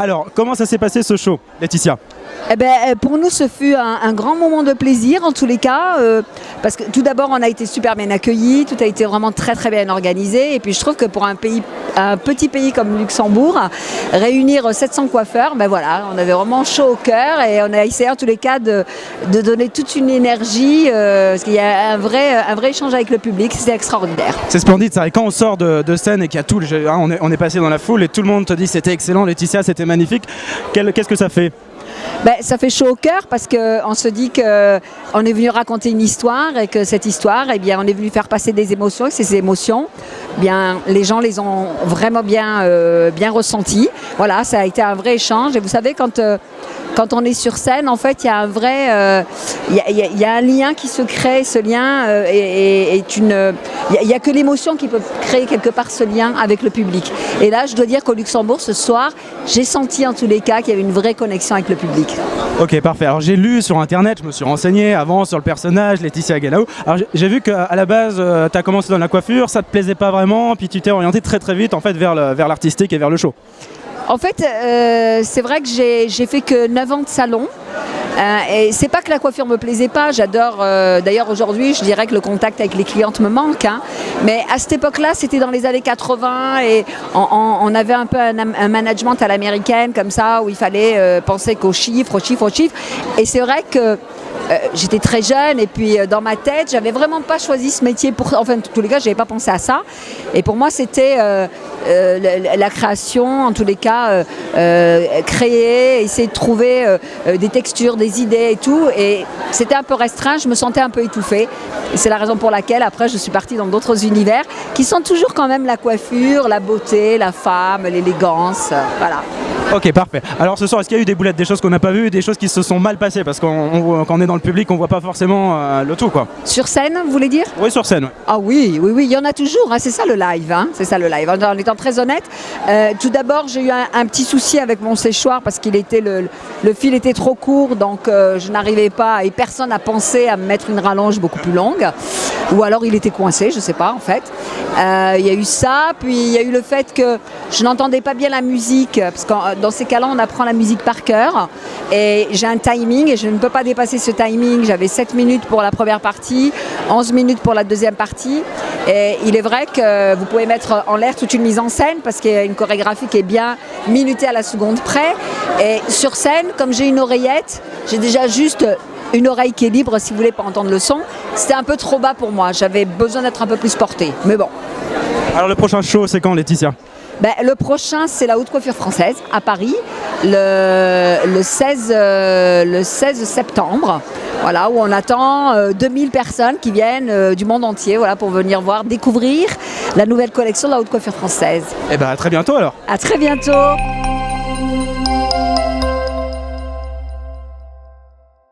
Alors, comment ça s'est passé ce show, Laetitia? Eh ben, pour nous, ce fut un grand moment de plaisir en tous les cas, parce que tout d'abord, on a été super bien accueillis, tout a été vraiment très très bien organisé, et puis je trouve que pour un petit pays comme Luxembourg, réunir 700 coiffeurs, ben voilà, on avait vraiment chaud au cœur et on a essayé en tous les cas de donner toute une énergie, parce qu'il y a un vrai échange avec le public, c'était extraordinaire. C'est splendide, ça. Et quand on sort de scène et qu'il y a tout, on est passé dans la foule et tout le monde te dit c'était excellent, Laetitia, c'était magnifique. Qu'est-ce que ça fait? Ben, ça fait chaud au cœur parce qu'on se dit qu'on est venu raconter une histoire et que cette histoire, eh bien, on est venu faire passer des émotions et ces émotions, eh bien, les gens les ont vraiment bien ressenties. Voilà, ça a été un vrai échange et vous savez quand on est sur scène, en fait, il y a un vrai, il y a un lien qui se crée. Ce lien il n'y a que l'émotion qui peut créer quelque part ce lien avec le public. Et là, je dois dire qu'au Luxembourg, ce soir, j'ai senti en tous les cas qu'il y avait une vraie connexion avec le public. Ok, parfait. Alors j'ai lu sur internet, je me suis renseigné avant sur le personnage, Laetitia Galaou. Alors j'ai vu qu'à la base, tu as commencé dans la coiffure, ça te plaisait pas vraiment, puis tu t'es orienté très très vite en fait vers l'artistique et vers le show. En fait, c'est vrai que j'ai fait que 9 ans de salon. Et c'est pas que la coiffure me plaisait pas, j'adore, d'ailleurs aujourd'hui je dirais que le contact avec les clientes me manque, hein. Mais à cette époque-là c'était dans les années 80 et on avait un peu un management à l'américaine comme ça où il fallait penser qu'aux chiffres, et c'est vrai que j'étais très jeune et puis dans ma tête j'avais vraiment pas choisi ce métier enfin en tous les cas j'avais pas pensé à ça et pour moi c'était la création en tous les cas, créer, essayer de trouver des textures, des idées et tout, et c'était un peu restreint, je me sentais un peu étouffée et c'est la raison pour laquelle après je suis partie dans d'autres univers qui sont toujours quand même la coiffure, la beauté, la femme, l'élégance, voilà. Ok, parfait. Alors ce soir, est-ce qu'il y a eu des boulettes, des choses qu'on n'a pas vues, des choses qui se sont mal passées? Parce quand on est dans le public, on voit pas forcément le tout, quoi. Sur scène, vous voulez dire? Oui, sur scène. Ouais. Ah oui, il y en a toujours, hein, c'est ça le live, hein, c'est ça le live. En étant très honnête, tout d'abord j'ai eu un petit souci avec mon séchoir parce qu'il était le fil était trop court, donc je n'arrivais pas et personne n'a pensé à me mettre une rallonge beaucoup plus longue, ou alors il était coincé, je sais pas en fait. Il y a eu ça, puis il y a eu le fait que je n'entendais pas bien la musique, parce que dans ces cas-là, on apprend la musique par cœur et j'ai un timing et je ne peux pas dépasser ce timing. J'avais 7 minutes pour la première partie, 11 minutes pour la deuxième partie et il est vrai que vous pouvez mettre en l'air toute une mise en scène parce qu'il y a une chorégraphie qui est bien minutée à la seconde près et sur scène, comme j'ai une oreillette, j'ai déjà juste une oreille qui est libre si vous voulez pas entendre le son. C'était un peu trop bas pour moi, j'avais besoin d'être un peu plus portée, mais bon. Alors le prochain show, c'est quand, Laetitia? Ben, le prochain, c'est la Haute Coiffure Française à Paris, le 16 septembre, voilà, où on attend 2000 personnes qui viennent du monde entier voilà, pour venir découvrir la nouvelle collection de la Haute Coiffure Française. Eh ben à très bientôt alors. À très bientôt.